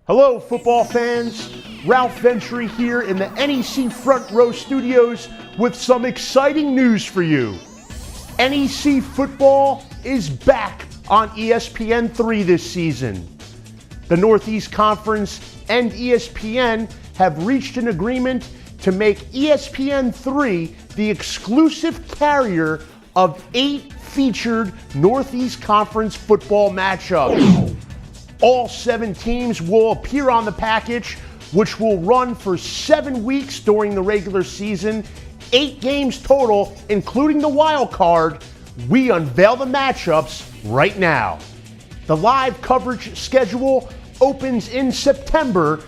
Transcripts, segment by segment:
Hello, football fans. Ralph Ventre here in the NEC Front Row Studios with some exciting news for you. NEC football is back on ESPN3 this season. The Northeast Conference and ESPN have reached an agreement to make ESPN3 the exclusive carrier of 8 featured Northeast Conference football matchups. All 7 teams will appear on the package, which will run for 7 weeks during the regular season, 8 games total, including the wild card. We unveil the matchups right now. The live coverage schedule opens in September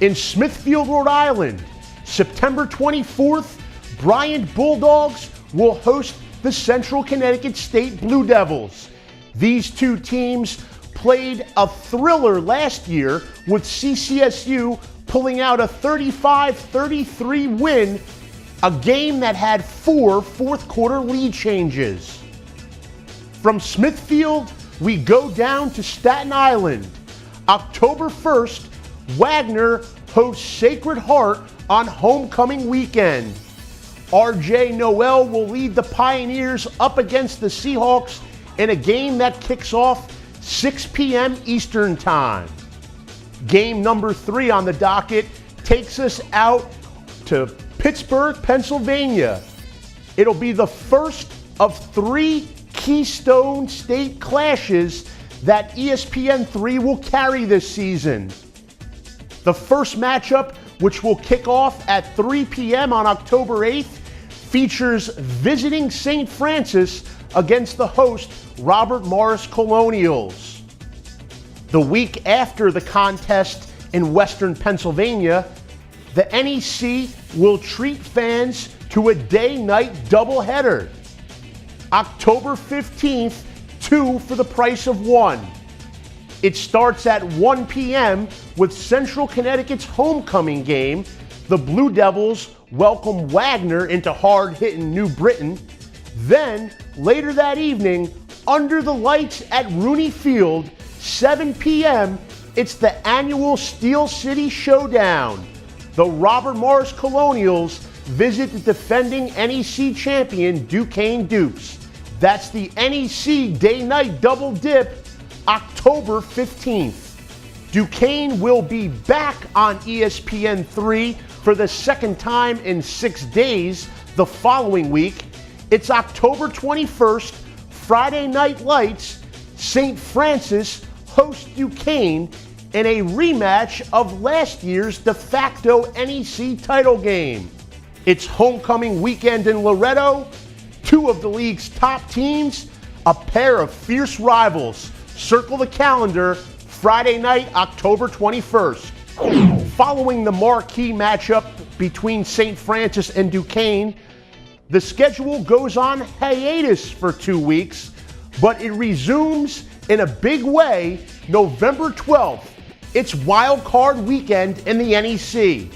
in Smithfield, Rhode Island. September 24th, Bryant Bulldogs will host the Central Connecticut State Blue Devils. These two teams played a thriller last year with CCSU pulling out a 35-33 win, a game that had 4 fourth-quarter lead changes. From Smithfield, we go down to Staten Island. October 1st, Wagner hosts Sacred Heart on homecoming weekend. RJ Noel will lead the Pioneers up against the Seahawks in a game that kicks off 6 p.m. Eastern Time. Game number 3 on the docket takes us out to Pittsburgh, Pennsylvania. It'll be the first of 3 Keystone State clashes that ESPN3 will carry this season. The first matchup, which will kick off at 3 p.m. on October 8th, features visiting St. Francis against the host Robert Morris Colonials. The week after the contest in Western Pennsylvania, the NEC will treat fans to a day-night doubleheader. October 15th, 2 for the price of 1. It starts at 1 p.m. with Central Connecticut's homecoming game. The Blue Devils welcome Wagner into hard-hitting New Britain. Then, later that evening, under the lights at Rooney Field, 7 p.m., it's the annual Steel City Showdown. The Robert Morris Colonials visit the defending NEC champion Duquesne Dukes. That's the NEC Day-Night Double Dip, October 15th. Duquesne will be back on ESPN3 for the second time in 6 days the following week. It's October 21st, Friday Night Lights. St. Francis hosts Duquesne in a rematch of last year's de facto NEC title game. It's homecoming weekend in Loretto. 2 of the league's top teams, a pair of fierce rivals. Circle the calendar, Friday night, October 21st. Following the marquee matchup between St. Francis and Duquesne, the schedule goes on hiatus for 2 weeks, but it resumes in a big way November 12th. It's wild card weekend in the NEC.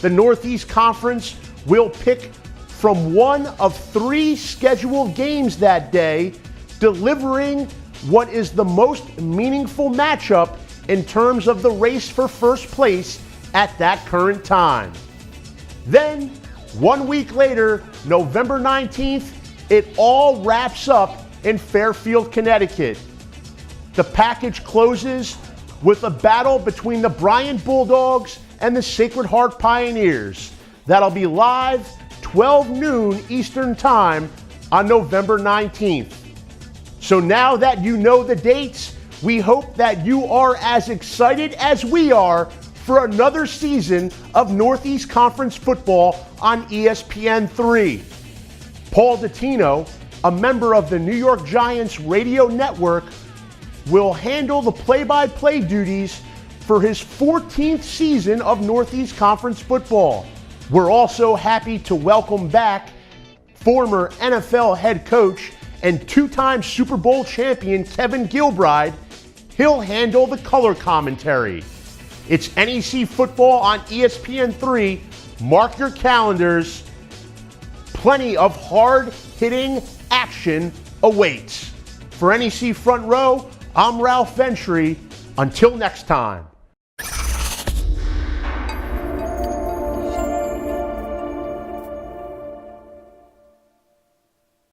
The Northeast Conference will pick from one of 3 scheduled games that day, delivering what is the most meaningful matchup in terms of the race for first place at that current time. Then, 1 week later, November 19th, it all wraps up in Fairfield, Connecticut. The package closes with a battle between the Bryant Bulldogs and the Sacred Heart Pioneers. That'll be live 12 noon Eastern Time on November 19th. So now that you know the dates, we hope that you are as excited as we are for another season of Northeast Conference football on ESPN3. Paul Dottino, a member of the New York Giants radio network, will handle the play-by-play duties for his 14th season of Northeast Conference football. We're also happy to welcome back former NFL head coach and 2-time Super Bowl champion Kevin Gilbride. He'll handle the color commentary. It's NEC football on ESPN3. Mark your calendars. Plenty of hard-hitting action awaits. For NEC Front Row, I'm Ralph Ventre. Until next time.